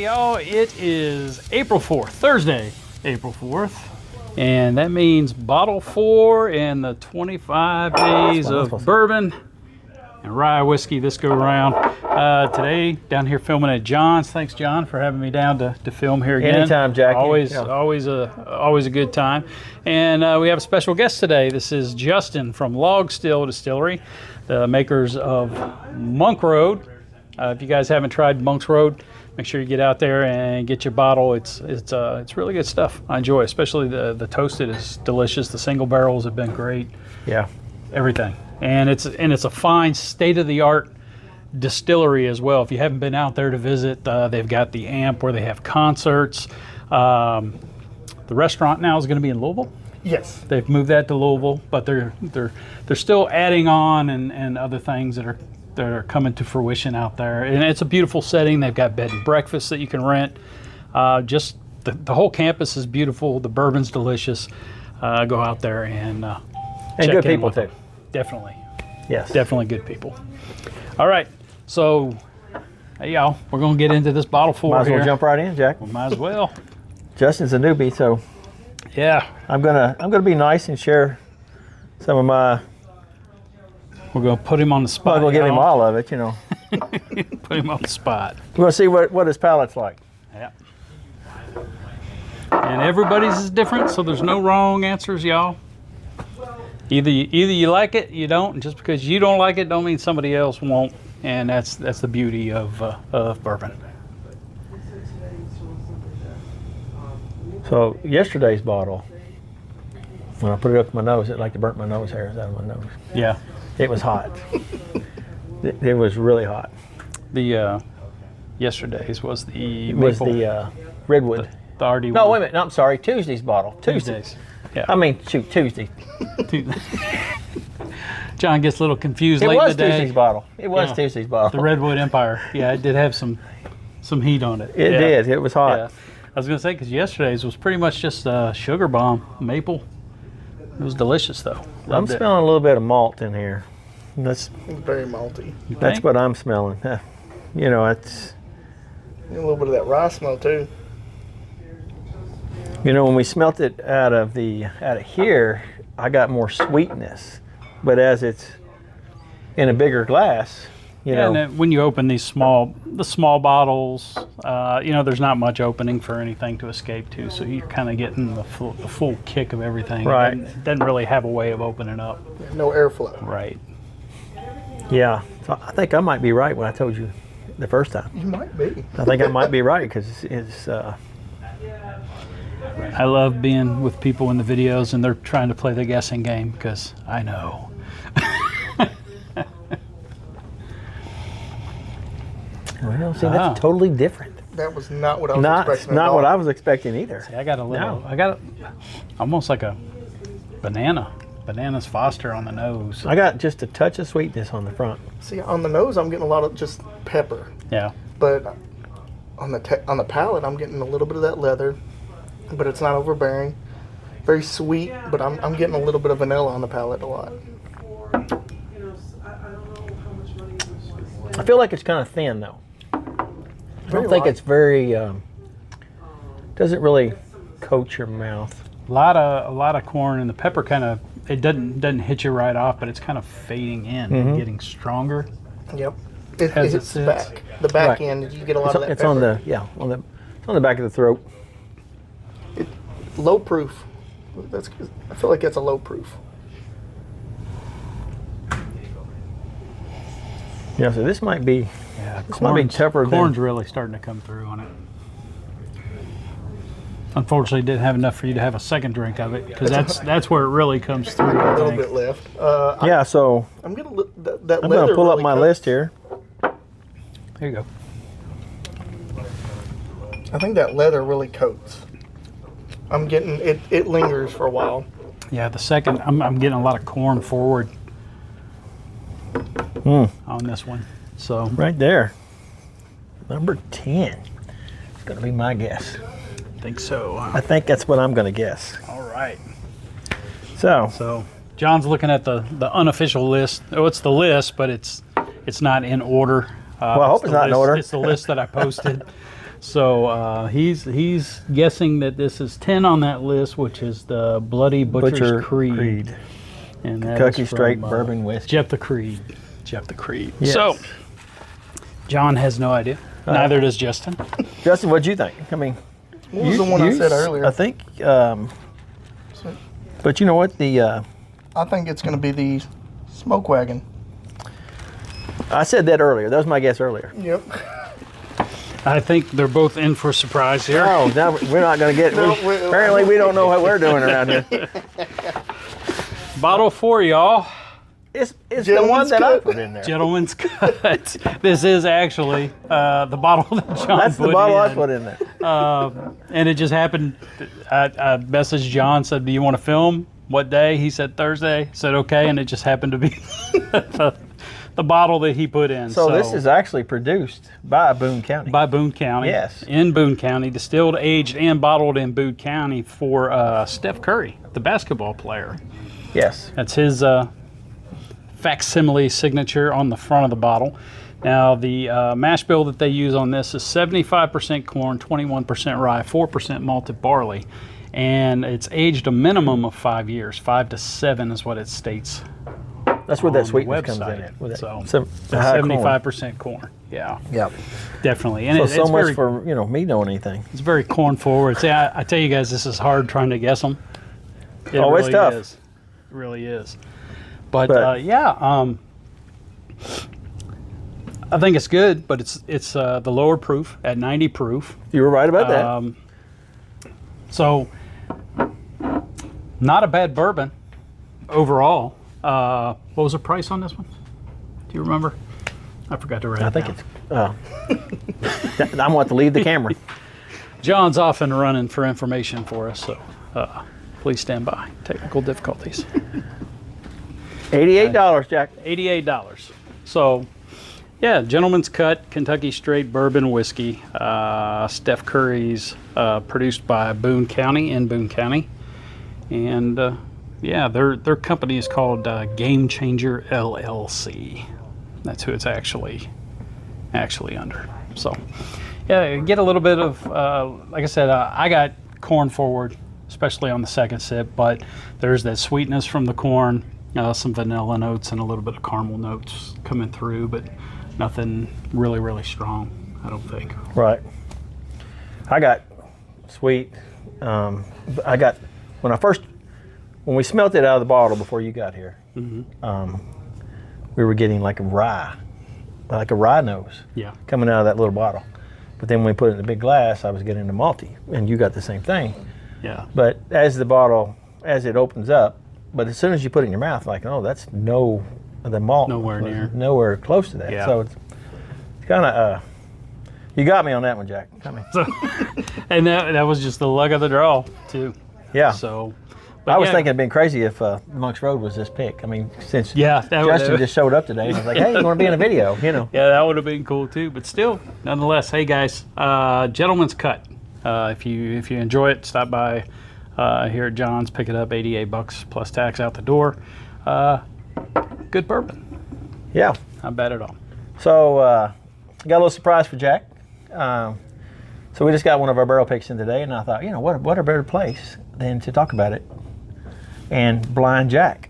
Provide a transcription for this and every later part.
Hey y'all, it is April 4th, Thursday, April 4th. And that means bottle 4 in the 25 days of bourbon and rye whiskey this go around. Today, down here filming at John's. Thanks, John, for having me down to film here again. Anytime, Jackie. Always a good time. And we have a special guest today. This is Justin from Log Still Distillery, the makers of Monk Road. If you guys haven't tried Monk's Road, make sure you get out there and get your bottle. It's really good stuff. I enjoy it, especially the toasted is delicious. The single barrels have been great. Yeah, everything, and it's a fine state-of-the-art distillery as well. If you haven't been out there to visit, they've got the amp where they have concerts. The restaurant now is going to be in Louisville. Yes, they've moved that to Louisville, but they're still adding on and other things that are coming to fruition out there. And it's a beautiful setting. They've got bed and breakfast that you can rent. Just the whole campus is beautiful. The bourbon's delicious. Go out there and good people too. Definitely. Yes. Definitely good people. All right. So, hey y'all, we're gonna get into this bottle 4 Might as well here. jump right in, Jack. We might as well. Justin's a newbie, so yeah, I'm gonna be nice and share some of my. We're gonna put him on the spot. I'm gonna give him all of it, you know. Put him on the spot. We're gonna see what his palate's like. Yeah. And everybody's is different, so there's no wrong answers, y'all. Either you like it, you don't. And just because you don't like it, don't mean somebody else won't. And that's the beauty of bourbon. So yesterday's bottle, when I put it up to my nose, it like to burnt my nose hairs out of my nose. Yeah. It was hot. It was really hot. The yesterday's was the maple, was the redwood. The RD1. No, wait a minute. No, I'm sorry. Tuesday's bottle. Tuesdays. Yeah. I mean, shoot, Tuesday. John gets a little confused late in the day. It was Tuesday's bottle. It was Tuesday's bottle. The Redwood Empire. Yeah, it did have some heat on it. It did. It was hot. Yeah. I was going to say, because yesterday's was pretty much just sugar bomb, maple. It was delicious, though. I'm smelling a little bit of malt in here. It's very malty. That's what I'm smelling. You know, it's... A little bit of that rye smell, too. You know, when we smelt it out of here, I got more sweetness. But as it's in a bigger glass, you know. And then when you open these small bottles, you know, there's not much opening for anything to escape to, so you're kind of getting the full kick of everything. Right. And it doesn't really have a way of opening up. No airflow. Right. Yeah. So I think I might be right when I told you the first time. You might be. I think I might be right because it's. I love being with people in the videos and they're trying to play the guessing game because I know. Well, see, that's totally different. That was not what I was expecting. Not what I was expecting either. See, I got a little, almost like a Banana's Foster on the nose. I got just a touch of sweetness on the front. See, on the nose, I'm getting a lot of just pepper. Yeah. But on the palate, I'm getting a little bit of that leather, but it's not overbearing. Very sweet, but I'm getting a little bit of vanilla on the palate a lot. I feel like it's kind of thin, though. I don't think it's very. Doesn't really coat your mouth. A lot of corn, and the pepper kind of doesn't hit you right off, but it's kind of fading in and getting stronger. Yep. It's back. The back end, you get a lot of that it's pepper. It's on the back of the throat. Low proof. I feel like it's a low proof. Yeah, so this might be. Yeah, this might be tougher. Corn's really starting to come through on it. Unfortunately, didn't have enough for you to have a second drink of it because that's where it really comes through. A little bit left. Yeah, so I'm gonna that. I'm gonna pull up my list here. There you go. I think that leather really coats. I'm getting it. It lingers for a while. Yeah, the second I'm getting a lot of corn forward on this one. So right there, number 10. It's gonna be my guess. I think so. I think that's what I'm gonna guess. All right. So John's looking at the unofficial list. Oh, it's the list, but it's not in order. Well, I hope it's not in order. It's the list that I posted. So he's guessing that this is 10 on that list, which is the Bloody Butcher's Creed. And that Kentucky is from, Straight Bourbon Whiskey. Jeff the Creed. Jeff the Creed. Yes. So John has no idea. Neither does Justin. Justin, what'd you think? I mean, What was the one I said earlier? I think, but you know what? I think it's going to be the Smoke Wagon. I said that earlier. That was my guess earlier. Yep. I think they're both in for a surprise here. Oh, no, we're not going to get. Apparently, we don't know what we're doing around here. Bottle 4, y'all. It's the one that I put in there. Gentleman's Cut. This is actually the bottle that John That's put the bottle in. I put in there. And it just happened. I messaged John, said, do you want to film? What day? He said Thursday. Said okay, and it just happened to be the bottle that he put in. So this is actually produced by Boone County. by Boone County. Yes. In Boone County, distilled, aged, and bottled in Boone County for Steph Curry, the basketball player. Yes. That's his facsimile signature on the front of the bottle. Now, the mash bill that they use on this is 75% corn, 21% rye, 4% malted barley. And it's aged a minimum of 5 years. 5 to 7 is what it states. That's where on that the sweetness comes in. website. With So, the high corn. 75% corn. Yeah, Yep. definitely. And So it's much very, for me knowing anything. it's very corn forward. See, I tell you guys, this is hard trying to guess them. It Oh, it's really tough. Is. It really is. But yeah, I think it's good, but it's the lower proof at 90 proof. You were right about that. So not a bad bourbon overall. What was the price on this one? Do you remember? I forgot to write I it think down. it's. I want to leave the camera. John's off and running for information for us, so please stand by. Technical difficulties. $88, Jack. $88. So, yeah, Gentleman's Cut, Kentucky Straight Bourbon Whiskey. Steph Curry's produced by Boone County in Boone County. And, yeah, their company is called Game Changer LLC. That's who it's actually under. So, yeah, get a little bit of, like I said, I got corn forward, especially on the second sip, but there's that sweetness from the corn. Some vanilla notes and a little bit of caramel notes coming through, but nothing really, really strong, I don't think. Right. I got sweet. I got when we smelt it out of the bottle before you got here. Mm-hmm. We were getting like a rye nose. Yeah. Coming out of that little bottle. But then when we put it in the big glass, I was getting the malty, and you got the same thing. Yeah. But as it opens up, but as soon as you put it in your mouth, like, oh, that's the malt. Nowhere close to that. Yeah. So it's kind of, you got me on that one, Jack. Got me. So, and that was just the luck of the draw, too. Yeah. So, I was thinking it'd been crazy if Monk's Road was this pick. I mean, since Justin just showed up today, I was like, hey, you want to be in a video, Yeah, that would have been cool, too. But still, nonetheless, hey, guys, Gentleman's Cut. If you enjoy it, stop by here at John's, pick it up, $88 plus tax out the door. Good bourbon. Yeah. Not bad at all. So, got a little surprise for Jack. So we just got one of our barrel picks in today, and I thought, what a better place than to talk about it and blind Jack.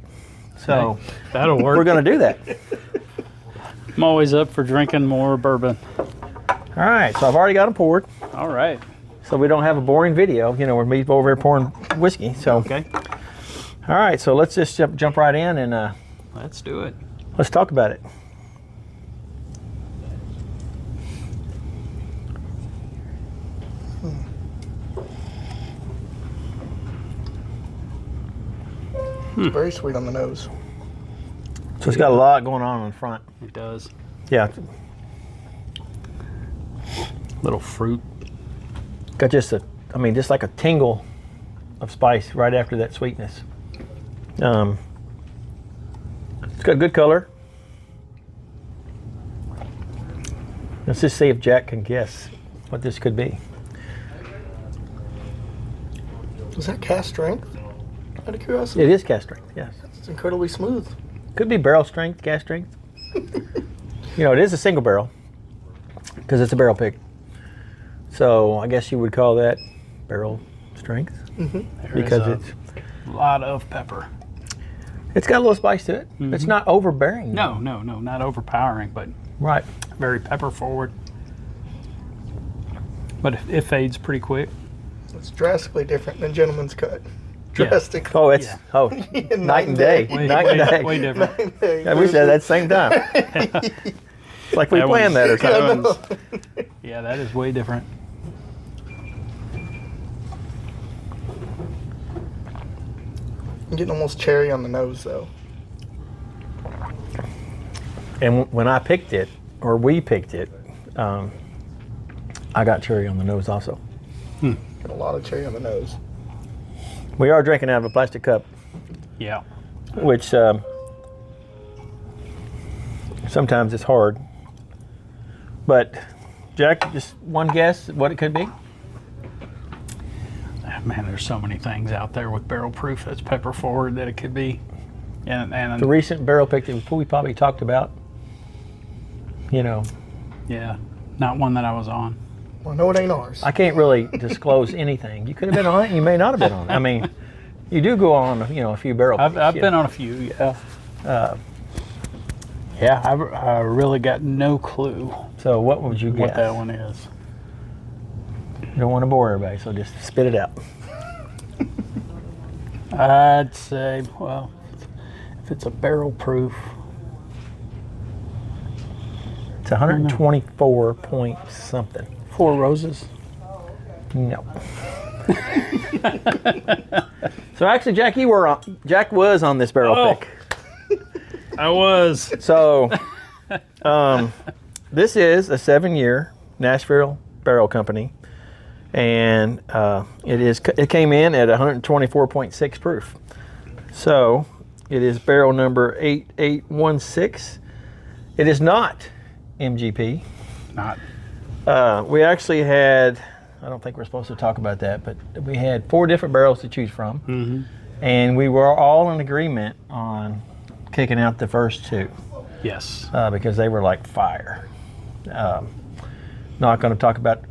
So hey, that'll work. We're going to do that. I'm always up for drinking more bourbon. All right, so I've already got them poured. All right. So we don't have a boring video. We're me over here pouring whiskey. So okay. All right, so let's just jump right in and let's do it. Let's talk about it. It's very sweet on the nose. So it's got a lot going on in front. It does. Yeah. Little fruit. Got just like a tingle of spice right after that sweetness. It's got good color. Let's just see if Jack can guess what this could be. Is that cast strength? Out of curiosity. It is cast strength, yes. It's incredibly smooth. Could be barrel strength, cast strength. It is a single barrel because it's a barrel pick. So I guess you would call that barrel strength because a lot of pepper. it's got a little spice to it. It's not overbearing. No, not overpowering, but Right. very pepper forward. But it fades pretty quick. It's drastically different than Gentleman's Cut. Drastic. Oh, it's Yeah, night and day. Night and day. Way different. Yeah, we said that at the same time. It's like we That planned that or something. Yeah, that is way different. I'm getting almost cherry on the nose, though. And when I picked it, or we picked it, I got cherry on the nose also. Got a lot of cherry on the nose. We are drinking out of a plastic cup, Yeah. which sometimes it's hard. But Jack, just one guess at what it could be? Man, there's so many things out there with barrel proof that's pepper forward that it could be. And The recent barrel pick that we probably talked about. You know, yeah, not one that I was on. Well, no, it ain't ours. I can't really disclose anything. You could have been on it, you may not have been on it. I mean, you do go on, a few barrel picks. I've been on a few, yeah. Yeah, I really got no clue So what would you guess? what that one is. You don't want to bore everybody, so just spit it out. I'd say, well, if it's a barrel proof, It's 124 point something. Four Roses. No. So actually, Jack was on this barrel Oh. pick. I was. So this is a 7-year Nashville Barrel Company, and it came in at 124.6 proof. So it is barrel number 8816. It is not MGP. Not. We actually had, I don't think we're supposed to talk about that, but we had 4 different barrels to choose from, and we were all in agreement on kicking out the first 2 Yes. because they were like fire. Not going to talk about.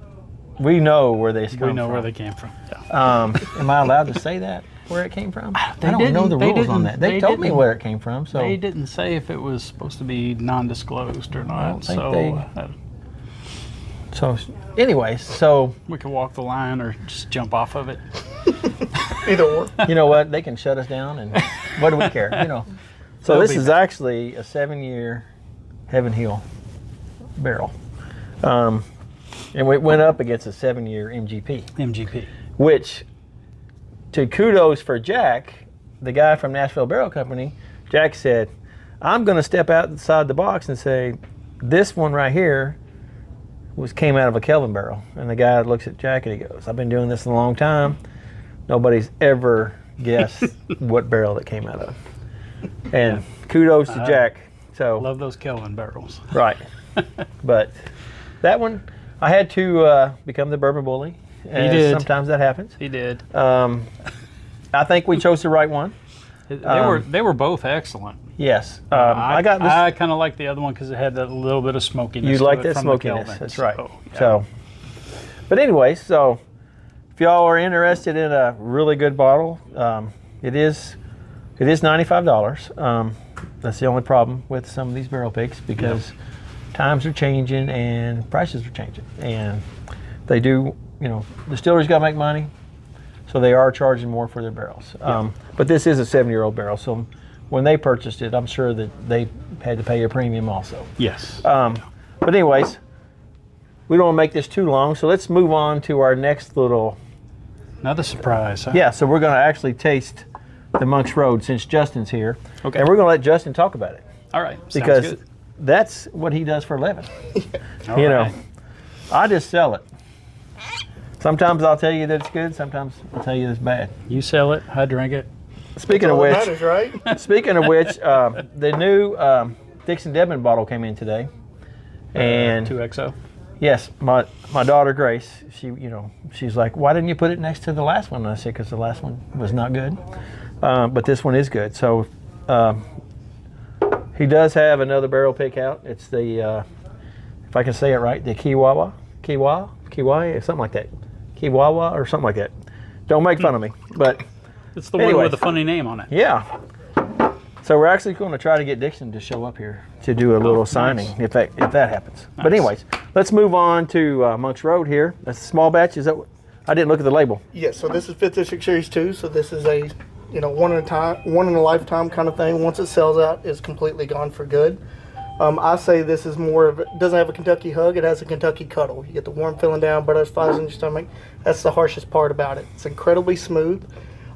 We know where they come from. We know where they came from. Yeah. Am I allowed to say that where it came from? I don't know the they rules on didn't- that. They they told me didn't. where it came from, so They didn't say if it was supposed to be non-disclosed or not. don't think So they- so anyways, so we could walk the line or just jump off of it. Either or. you know what? They can shut us down, and what do we care? So They'll this be is actually a 7-year Heaven Hill barrel, and we went up against a 7-year MGP, MGP. which, to kudos for Jack, the guy from Nashville Barrel Company. Jack said, "I'm going to step outside the box and say this one right here came out of a Kelvin barrel." And the guy looks at Jack and he goes, "I've been doing this a long time. Nobody's ever guessed what barrel it came out of." And kudos to Jack. So Love those Kelvin barrels. right, but that one I had to become the bourbon bully. As did. Sometimes that happens. He did. I think we chose the right one. They were both excellent. Yes, I got this. I kind of like the other one because it had that little bit of smokiness. You to like it that from the smokiness? Kelvin. That's right. Yeah. So, but anyway, so if y'all are interested in a really good bottle, it is $95. That's the only problem with some of these barrel picks because times are changing and prices are changing, and they do. Distilleries got to make money, so they are charging more for their barrels. But this is a 7-year-old barrel, so when they purchased it, I'm sure that they had to pay a premium also. Yes. But anyways, we don't want to make this too long, so let's move on to our next little. Another surprise. Huh? Yeah, so we're going to actually taste the Monk's Road since Justin's here. Okay. And we're going to let Justin talk about it All right. Sounds because good. that's what he does for a living. All you right. know, I just sell it. Sometimes I'll tell you that it's good, sometimes I'll tell you that it's bad. You sell it. I drink it. Speaking of All that which, matters, right? Speaking of which, the new Dixon Deadman bottle came in today, and 2XO. yes, my daughter Grace, she's like, "Why didn't you put it next to the last one?" And I said, "Because the last one was not good, but this one is good." So he does have another barrel pick out. It's the, if I can say it right, the Kiwa. Kiwai, something like that. Kiwawa or something like that. Don't make fun of me. But It's the one anyways. with a funny name on it. Yeah. So we're actually going to try to get Dixon to show up here to do a little signing if that happens. But Nice. anyways, let's move on to Monk's Road here. That's a small batch. Is that? I didn't look at the label. Yes, so this is 5th District Series 2, so this is a, one in a lifetime kind of thing. Once it sells out, it's completely gone for good. I say this is more of, it doesn't have a Kentucky hug, it has a Kentucky cuddle. You get the warm feeling down, butterflies in your stomach. That's the harshest part about it. It's incredibly smooth.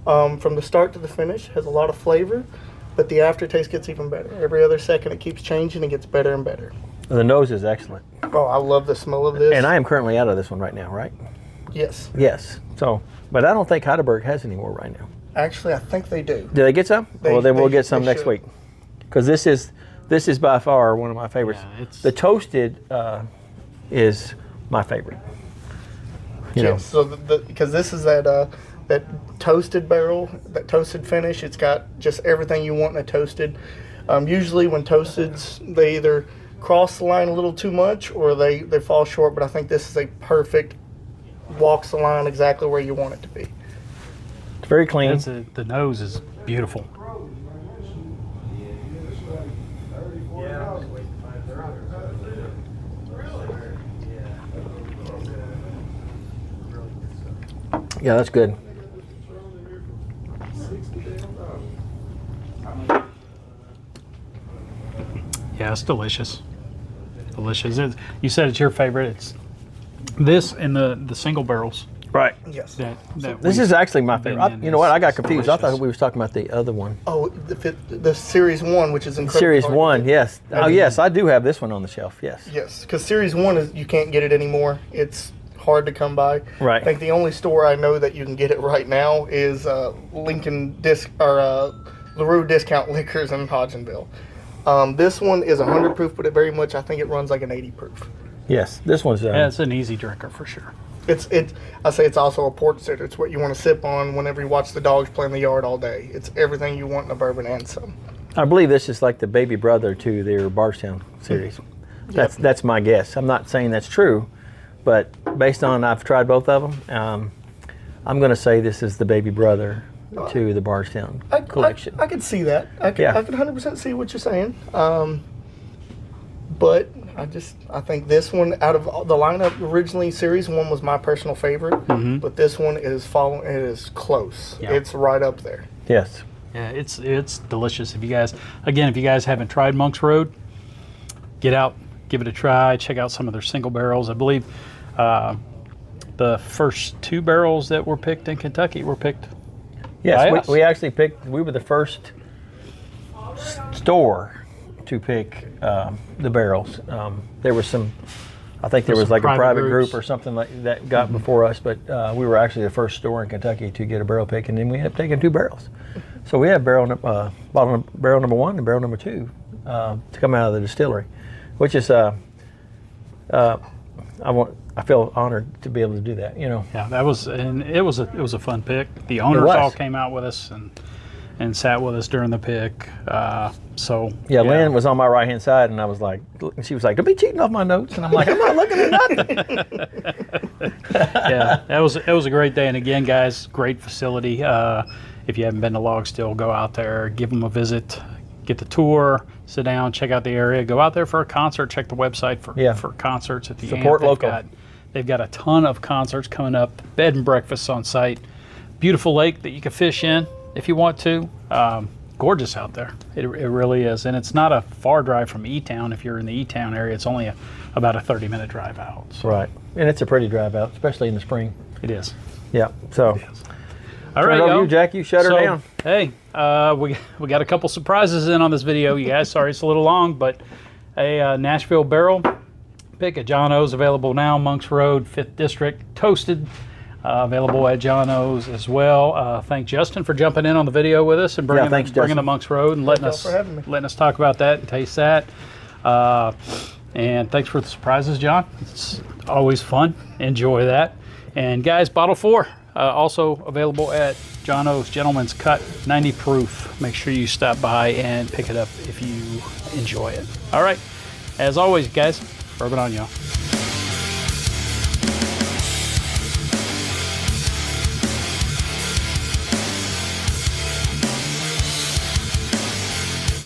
From the start to the finish, has a lot of flavor, but the aftertaste gets even better. Every other second it keeps changing and gets better and better. The nose is excellent. Oh, I love the smell of this. And I am currently out of this one right now, right? Yes. Yes. So, but I don't think Heidelberg has any more right now. Actually, I think they do. Do they get some? Well, then we'll get some they next should. week. Because this is by far one of my favorites. Yeah, it's- The toasted is my favorite. You know. Yes, so because this is that toasted barrel, that toasted finish. It's got just everything you want in a toasted. Usually when toasteds, they either cross the line a little too much or they fall short, but I think this is a perfect, walks the line exactly where you want it to be. It's very clean. The nose is beautiful. Yeah, that's good. Yeah, it's delicious. Delicious. You said it's your favorite. It's this and the single barrels. Right. Yes. This is actually my favorite. You know what? I got confused. I thought delicious. we was talking about the other one. Oh, the Series 1, which is incredible. Series 1, yes. Oh, yes, I do have this one on the shelf, yes. Yes, because Series 1 is, you can't get it anymore. It's hard to come by. Right. I think the only store I know that you can get it right now is Lincoln LaRue Discount Liquors in Hodgenville. This one is 100 proof, but I think it runs like an 80 proof. Yes, this one's... Yeah, it's an easy drinker for sure. I say it's also a port sitter. It's what you want to sip on whenever you watch the dogs play in the yard all day. It's everything you want in a bourbon and some. I believe this is like the baby brother to their Bardstown series. That's my guess. I'm not saying that's true, but based on I've tried both of them, I'm going to say this is the baby brother to the Bardstown collection. I could see that. I could 100% see what you're saying. But I think this one, out of the lineup, originally Series 1 was my personal favorite, but this one is it is close. Yeah. It's right up there. Yes. Yeah, it's delicious. If you guys haven't tried Monk's Road, get out, give it a try, check out some of their single barrels. I believe the first 2 barrels that were picked in Kentucky were picked. Yes, by us. we actually picked, we were the first store to pick the barrels. There was some, I think there was like a private group or something like that got before us, but we were actually the first store in Kentucky to get a barrel pick, and then we ended up taking 2 barrels. So we have barrel number 1 and barrel number 2 to come out of the distillery, which is I feel honored to be able to do that. You know. Yeah, it was a fun pick. The owners all came out with us and sat with us during the pick. Lynn was on my right hand side, and I was like, she was like, "Don't be cheating off my notes," and I'm like, "I'm not looking at nothing." Yeah, it was a great day, and again, guys, great facility. If you haven't been to Log Still, go out there, give them a visit, get the tour, sit down, check out the area, go out there for a concert, check the website for concerts at the Support local. They've got a ton of concerts coming up, bed and breakfast on site, beautiful lake that you can fish in if you want to. Gorgeous out there. It really is. And it's not a far drive from E-Town. If you're in the E-Town area, it's only about a 30-minute drive out. So. Right. And it's a pretty drive out, especially in the spring. It is. Yeah. So. All right, turn it over to you, Jack. You shut her down. Hey, we got a couple surprises in on this video, you guys. Sorry it's a little long, but a Nashville barrel pick at John O's, available now, Monk's Road, 5th District, toasted, available at John O's as well. Thank Justin for jumping in on the video with us and bringing the Monk's Road and letting us talk about that and taste that. And thanks for the surprises, John. It's always fun. Enjoy that. And guys, bottle 4. Also available at John O's Gentleman's Cut, 90 proof. Make sure you stop by and pick it up if you enjoy it. All right. As always, guys, bourbon on y'all.